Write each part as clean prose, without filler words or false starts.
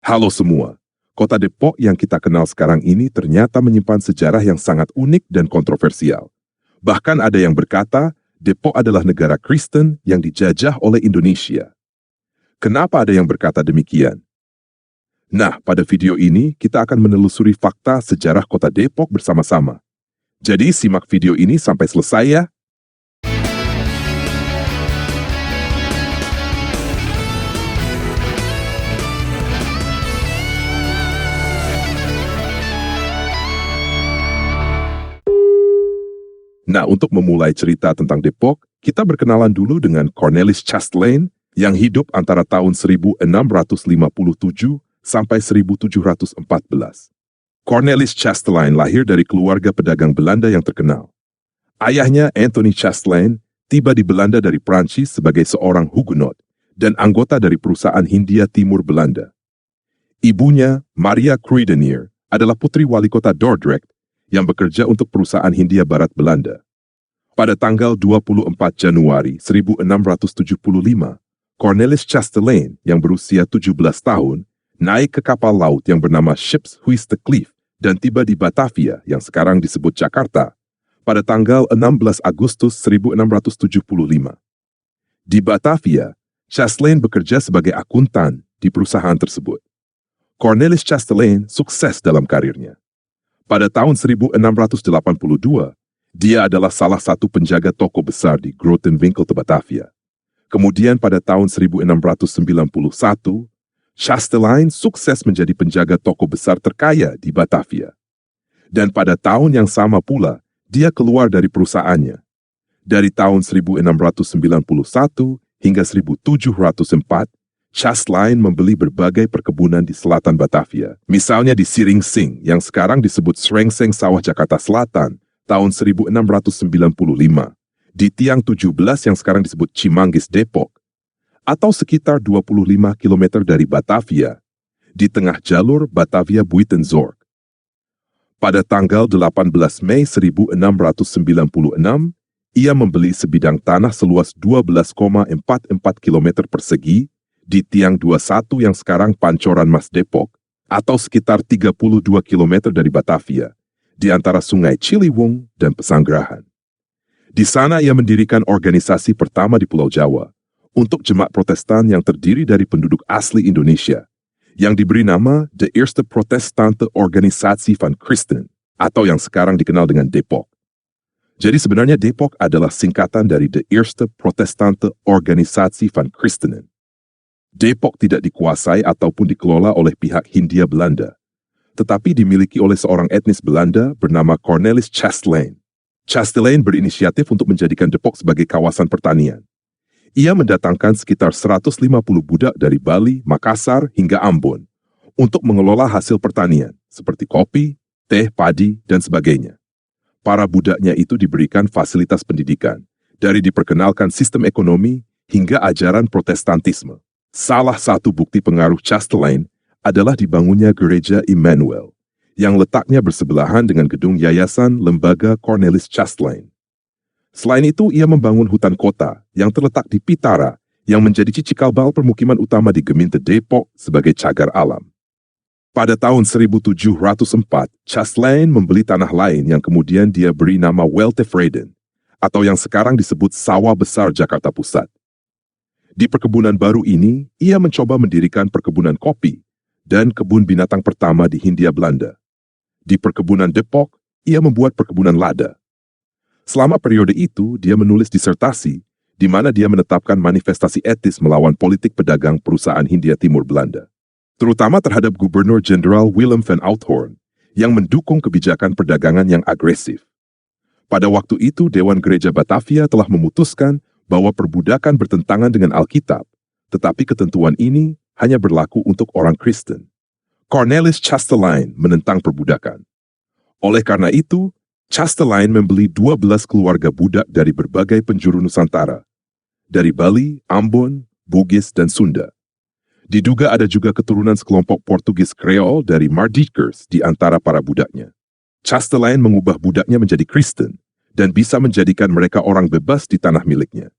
Halo semua, kota Depok yang kita kenal sekarang ini ternyata menyimpan sejarah yang sangat unik dan kontroversial. Bahkan ada yang berkata, Depok adalah negara Kristen yang dijajah oleh Indonesia. Kenapa ada yang berkata demikian? Nah, pada video ini kita akan menelusuri fakta sejarah kota Depok bersama-sama. Jadi simak video ini sampai selesai ya. Nah, untuk memulai cerita tentang Depok, kita berkenalan dulu dengan Cornelis Chastelain yang hidup antara tahun 1657 sampai 1714. Cornelis Chastelain lahir dari keluarga pedagang Belanda yang terkenal. Ayahnya, Anthony Chastelain, tiba di Belanda dari Prancis sebagai seorang Huguenot dan anggota dari perusahaan Hindia Timur Belanda. Ibunya, Maria Kruidenier, adalah putri wali kota Dordrecht yang bekerja untuk perusahaan Hindia Barat Belanda. Pada tanggal 24 Januari 1675, Cornelis Chastelain yang berusia 17 tahun naik ke kapal laut yang bernama Ships Huis de Cliff dan tiba di Batavia yang sekarang disebut Jakarta pada tanggal 16 Agustus 1675. Di Batavia, Chastelain bekerja sebagai akuntan di perusahaan tersebut. Cornelis Chastelain sukses dalam karirnya. Pada tahun 1682, dia adalah salah satu penjaga toko besar di Grootenwinkel te Batavia. Kemudian pada tahun 1691, Chastelain sukses menjadi penjaga toko besar terkaya di Batavia. Dan pada tahun yang sama pula, dia keluar dari perusahaannya. Dari tahun 1691 hingga 1704, Chastelain membeli berbagai perkebunan di selatan Batavia, misalnya di Siringsing yang sekarang disebut Srengseng Sawah Jakarta Selatan tahun 1695, di Tiang 17 yang sekarang disebut Cimanggis Depok, atau sekitar 25 km dari Batavia, di tengah jalur Batavia-Buitenzorg. Pada tanggal 18 Mei 1696, ia membeli sebidang tanah seluas 12,44 km persegi di Tiang 21 yang sekarang Pancoran Mas Depok, atau sekitar 32 km dari Batavia, di antara Sungai Ciliwung dan Pesanggerahan. Di sana ia mendirikan organisasi pertama di Pulau Jawa, untuk jemaat Protestan yang terdiri dari penduduk asli Indonesia, yang diberi nama De Eerste Protestante Organisatie van Christen, atau yang sekarang dikenal dengan Depok. Jadi sebenarnya Depok adalah singkatan dari De Eerste Protestante Organisatie van Christenen. Depok tidak dikuasai ataupun dikelola oleh pihak Hindia Belanda, tetapi dimiliki oleh seorang etnis Belanda bernama Cornelis Chastelain. Chastelain berinisiatif untuk menjadikan Depok sebagai kawasan pertanian. Ia mendatangkan sekitar 150 budak dari Bali, Makassar, hingga Ambon untuk mengelola hasil pertanian seperti kopi, teh, padi, dan sebagainya. Para budaknya itu diberikan fasilitas pendidikan, dari diperkenalkan sistem ekonomi hingga ajaran Protestantisme. Salah satu bukti pengaruh Chastelain adalah dibangunnya Gereja Immanuel, yang letaknya bersebelahan dengan gedung Yayasan Lembaga Cornelis Chastelain. Selain itu, ia membangun hutan kota yang terletak di Pitara, yang menjadi cikal bakal permukiman utama di Gemeente Depok sebagai cagar alam. Pada tahun 1704, Chastelain membeli tanah lain yang kemudian dia beri nama Weltevreden, atau yang sekarang disebut Sawah Besar Jakarta Pusat. Di perkebunan baru ini, ia mencoba mendirikan perkebunan kopi dan kebun binatang pertama di Hindia Belanda. Di perkebunan Depok, ia membuat perkebunan lada. Selama periode itu, dia menulis disertasi, di mana dia menetapkan manifestasi etis melawan politik pedagang perusahaan Hindia Timur Belanda, terutama terhadap Gubernur Jenderal Willem van Outhoorn, yang mendukung kebijakan perdagangan yang agresif. Pada waktu itu, Dewan Gereja Batavia telah memutuskan bahwa perbudakan bertentangan dengan Alkitab, tetapi ketentuan ini hanya berlaku untuk orang Kristen. Cornelis Chastelain menentang perbudakan. Oleh karena itu, Chastelain membeli 12 keluarga budak dari berbagai penjuru Nusantara, dari Bali, Ambon, Bugis, dan Sunda. Diduga ada juga keturunan sekelompok Portugis Kreol dari Mardikers di antara para budaknya. Chastelain mengubah budaknya menjadi Kristen dan bisa menjadikan mereka orang bebas di tanah miliknya.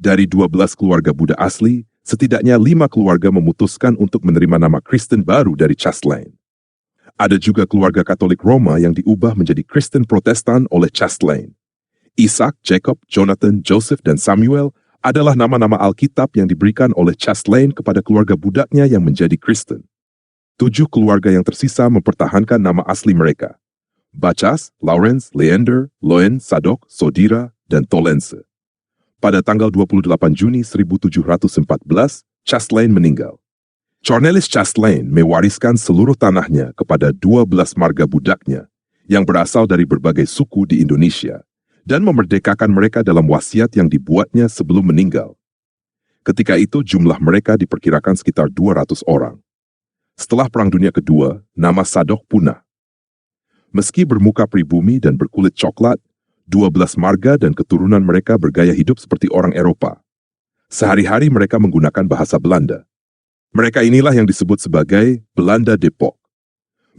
Dari 12 keluarga budak asli, setidaknya 5 keluarga memutuskan untuk menerima nama Kristen baru dari Chastain. Ada juga keluarga Katolik Roma yang diubah menjadi Kristen Protestan oleh Chastain. Isaac, Jacob, Jonathan, Joseph, dan Samuel adalah nama-nama Alkitab yang diberikan oleh Chastain kepada keluarga budaknya yang menjadi Kristen. 7 keluarga yang tersisa mempertahankan nama asli mereka: Bachas, Lawrence, Leander, Loen, Sadok, Sodira, dan Tolense. Pada tanggal 28 Juni 1714, Chastain meninggal. Cornelis Chastain mewariskan seluruh tanahnya kepada 12 marga budaknya yang berasal dari berbagai suku di Indonesia dan memerdekakan mereka dalam wasiat yang dibuatnya sebelum meninggal. Ketika itu jumlah mereka diperkirakan sekitar 200 orang. Setelah Perang Dunia Kedua, nama Sadok punah. Meski bermuka pribumi dan berkulit coklat, 12 marga dan keturunan mereka bergaya hidup seperti orang Eropa. Sehari-hari mereka menggunakan bahasa Belanda. Mereka inilah yang disebut sebagai Belanda Depok.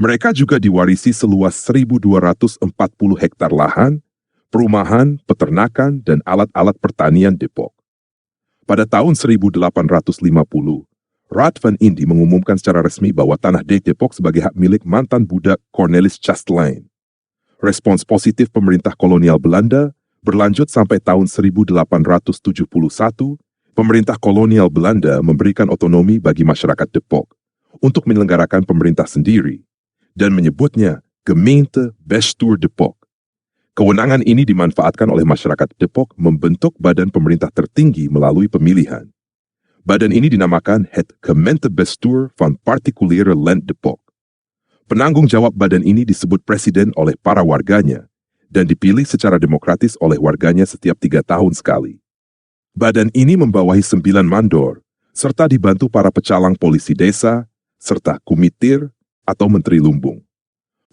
Mereka juga diwarisi seluas 1.240 hektar lahan, perumahan, peternakan, dan alat-alat pertanian Depok. Pada tahun 1850, Raad van Indi mengumumkan secara resmi bahwa tanah Depok sebagai hak milik mantan budak Cornelis Chastain. Respons positif pemerintah kolonial Belanda berlanjut sampai tahun 1871. Pemerintah kolonial Belanda memberikan otonomi bagi masyarakat Depok untuk menyelenggarakan pemerintah sendiri dan menyebutnya Gemeente Bestuur Depok. Kewenangan ini dimanfaatkan oleh masyarakat Depok membentuk badan pemerintah tertinggi melalui pemilihan. Badan ini dinamakan Het Gemeentebestuur van Particuliere Land Depok. Penanggung jawab badan ini disebut presiden oleh para warganya dan dipilih secara demokratis oleh warganya setiap 3 tahun sekali. Badan ini membawahi 9 mandor, serta dibantu para pecalang polisi desa, serta kumitir atau menteri lumbung.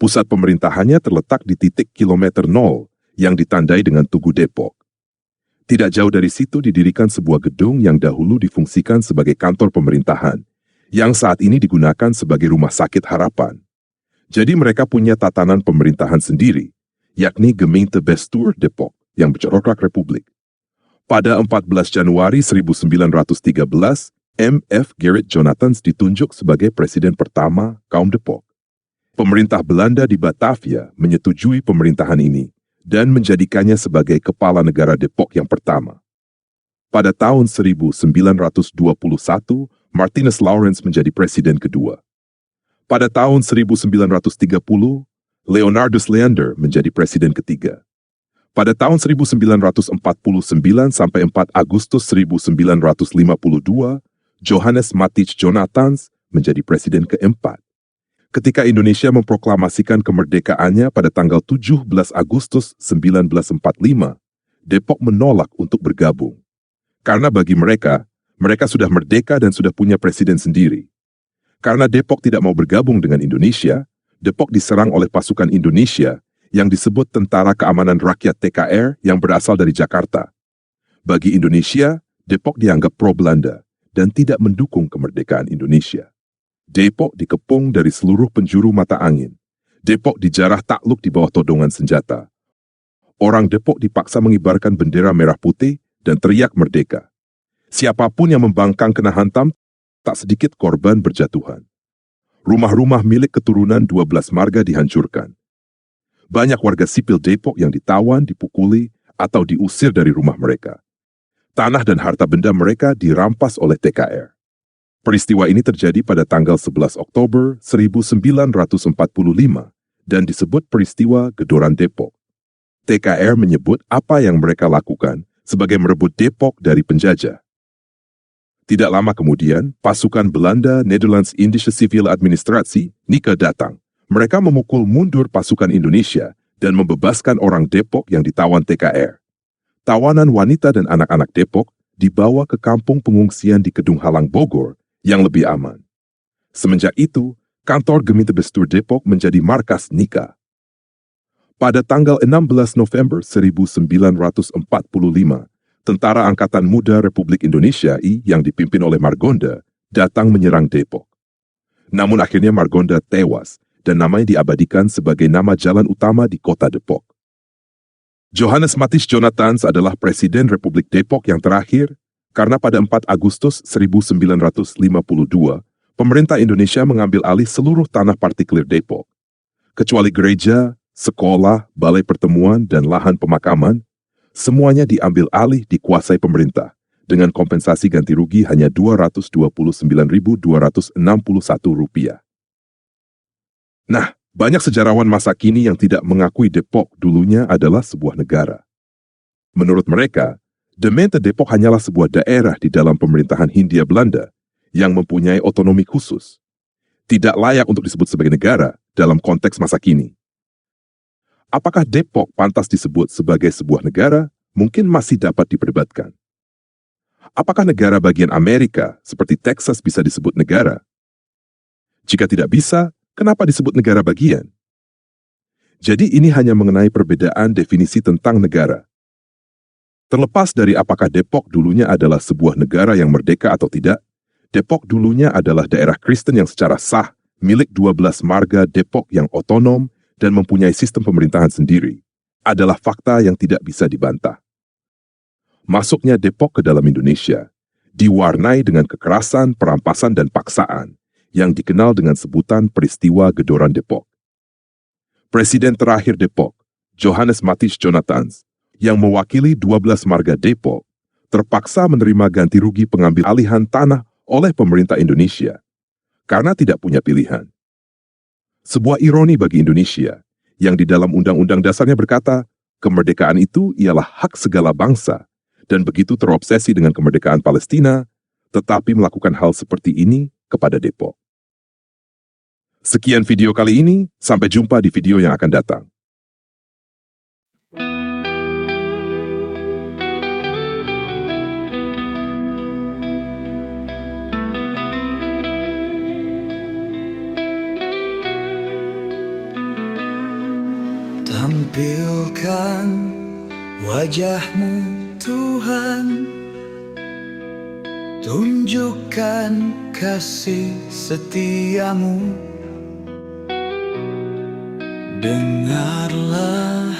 Pusat pemerintahannya terletak di titik kilometer 0 yang ditandai dengan Tugu Depok. Tidak jauh dari situ didirikan sebuah gedung yang dahulu difungsikan sebagai kantor pemerintahan, yang saat ini digunakan sebagai rumah sakit harapan. Jadi mereka punya tatanan pemerintahan sendiri, yakni Gemeentebestuur Depok yang bercorak Republik. Pada 14 Januari 1913, M.F. Gerrit Jonathans ditunjuk sebagai presiden pertama kaum Depok. Pemerintah Belanda di Batavia menyetujui pemerintahan ini dan menjadikannya sebagai kepala negara Depok yang pertama. Pada tahun 1921, Martinus Lawrence menjadi presiden kedua. Pada tahun 1930, Leonardus Leander menjadi presiden ketiga. Pada tahun 1949 sampai 4 Agustus 1952, Johannes Matthias Jonathans menjadi presiden keempat. Ketika Indonesia memproklamasikan kemerdekaannya pada tanggal 17 Agustus 1945, Depok menolak untuk bergabung. Karena bagi mereka, mereka sudah merdeka dan sudah punya presiden sendiri. Karena Depok tidak mau bergabung dengan Indonesia, Depok diserang oleh pasukan Indonesia yang disebut Tentara Keamanan Rakyat TKR yang berasal dari Jakarta. Bagi Indonesia, Depok dianggap pro-Belanda dan tidak mendukung kemerdekaan Indonesia. Depok dikepung dari seluruh penjuru mata angin. Depok dijarah takluk di bawah todongan senjata. Orang Depok dipaksa mengibarkan bendera merah putih dan teriak merdeka. Siapapun yang membangkang kena hantam, tak sedikit korban berjatuhan. Rumah-rumah milik keturunan 12 marga dihancurkan. Banyak warga sipil Depok yang ditawan, dipukuli, atau diusir dari rumah mereka. Tanah dan harta benda mereka dirampas oleh TKR. Peristiwa ini terjadi pada tanggal 11 Oktober 1945 dan disebut peristiwa Gedoran Depok. TKR menyebut apa yang mereka lakukan sebagai merebut Depok dari penjajah. Tidak lama kemudian, pasukan Belanda Nederlands-Indische Civil Administratie, NICA datang. Mereka memukul mundur pasukan Indonesia dan membebaskan orang Depok yang ditawan TKR. Tawanan wanita dan anak-anak Depok dibawa ke kampung pengungsian di Kedung Halang Bogor yang lebih aman. Semenjak itu, kantor Gemeentebestuur Depok menjadi markas NICA. Pada tanggal 16 November 1945, Tentara Angkatan Muda Republik Indonesia I yang dipimpin oleh Margonda datang menyerang Depok. Namun akhirnya Margonda tewas dan namanya diabadikan sebagai nama jalan utama di kota Depok. Johannes Matthias Jonathans adalah Presiden Republik Depok yang terakhir Karena pada 4 Agustus 1952, pemerintah Indonesia mengambil alih seluruh tanah partikelir Depok. Kecuali gereja, sekolah, balai pertemuan, dan lahan pemakaman, semuanya diambil alih dikuasai pemerintah dengan kompensasi ganti rugi hanya Rp229.261. Nah, banyak sejarawan masa kini yang tidak mengakui Depok dulunya adalah sebuah negara. Menurut mereka, Gemeente Depok hanyalah sebuah daerah di dalam pemerintahan Hindia Belanda yang mempunyai otonomi khusus. Tidak layak untuk disebut sebagai negara dalam konteks masa kini. Apakah Depok pantas disebut sebagai sebuah negara? Mungkin masih dapat diperdebatkan. Apakah negara bagian Amerika seperti Texas bisa disebut negara? Jika tidak bisa, kenapa disebut negara bagian? Jadi ini hanya mengenai perbedaan definisi tentang negara. Terlepas dari apakah Depok dulunya adalah sebuah negara yang merdeka atau tidak, Depok dulunya adalah daerah Kristen yang secara sah milik 12 marga Depok yang otonom dan mempunyai sistem pemerintahan sendiri, adalah fakta yang tidak bisa dibantah. Masuknya Depok ke dalam Indonesia diwarnai dengan kekerasan, perampasan, dan paksaan yang dikenal dengan sebutan peristiwa Gedoran Depok. Presiden terakhir Depok, Johannes Matthies Jonathans, yang mewakili 12 marga Depok, terpaksa menerima ganti rugi pengambil alihan tanah oleh pemerintah Indonesia karena tidak punya pilihan. Sebuah ironi bagi Indonesia, yang di dalam Undang-Undang Dasarnya berkata, kemerdekaan itu ialah hak segala bangsa, dan begitu terobsesi dengan kemerdekaan Palestina, tetapi melakukan hal seperti ini kepada Depok. Sekian video kali ini, sampai jumpa di video yang akan datang. Tampilkan wajah-Mu Tuhan, tunjukkan kasih setia-Mu. Dengarlah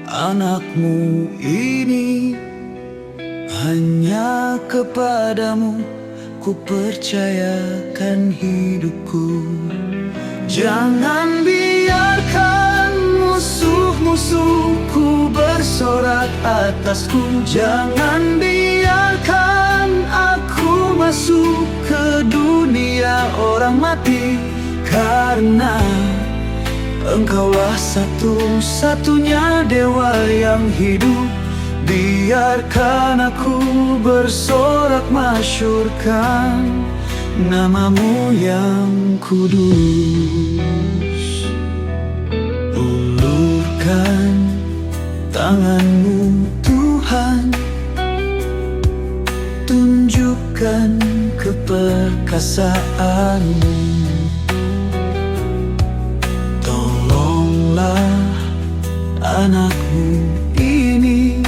anak-Mu ini, hanya kepadamu ku percayakan hidupku. Jangan biarkan musuh-musuhku bersorak atasku. Jangan biarkan aku masuk ke dunia orang mati, karena Engkaulah satu-satunya Dewa yang hidup. Biarkan aku bersorak masyhurkan nama-Mu yang kudus. Ulurkan tangan-Mu Tuhan, tunjukkan keperkasaan-Mu. Tolonglah anak-Mu ini,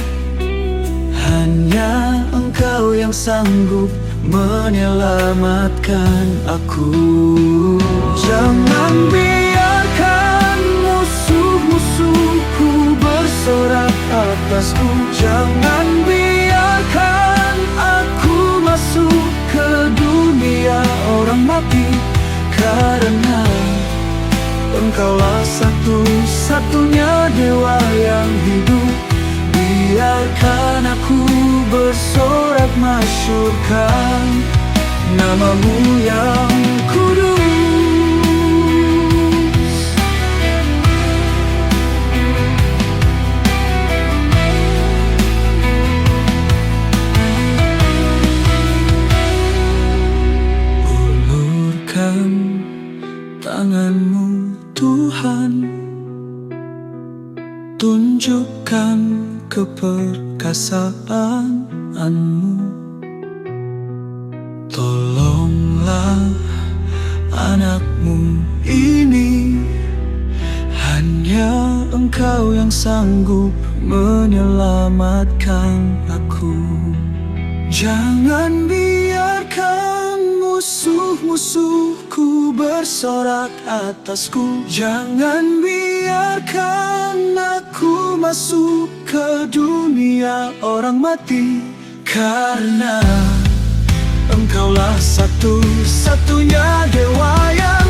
hanya Engkau yang sanggup menyelamatkan aku. Jangan biarkan musuh-musuhku bersorak atasku. Jangan biarkan aku masuk ke dunia orang mati, karena Engkaulah satu-satunya Dewa yang hidup. Biarkan aku bersorak masyhurkan nama-Mu yang kudus. Ulurkan tangan-Mu Tuhan, tunjukkan keperkasaan-Mu. Tolonglah anak-Mu ini, hanya Engkau yang sanggup menyelamatkan aku. Jangan biarkan musuh-musuhku bersorak atasku. Jangan biarkan aku masuk ke dunia orang mati, Karena Engkaulah satu-satunya dewa yang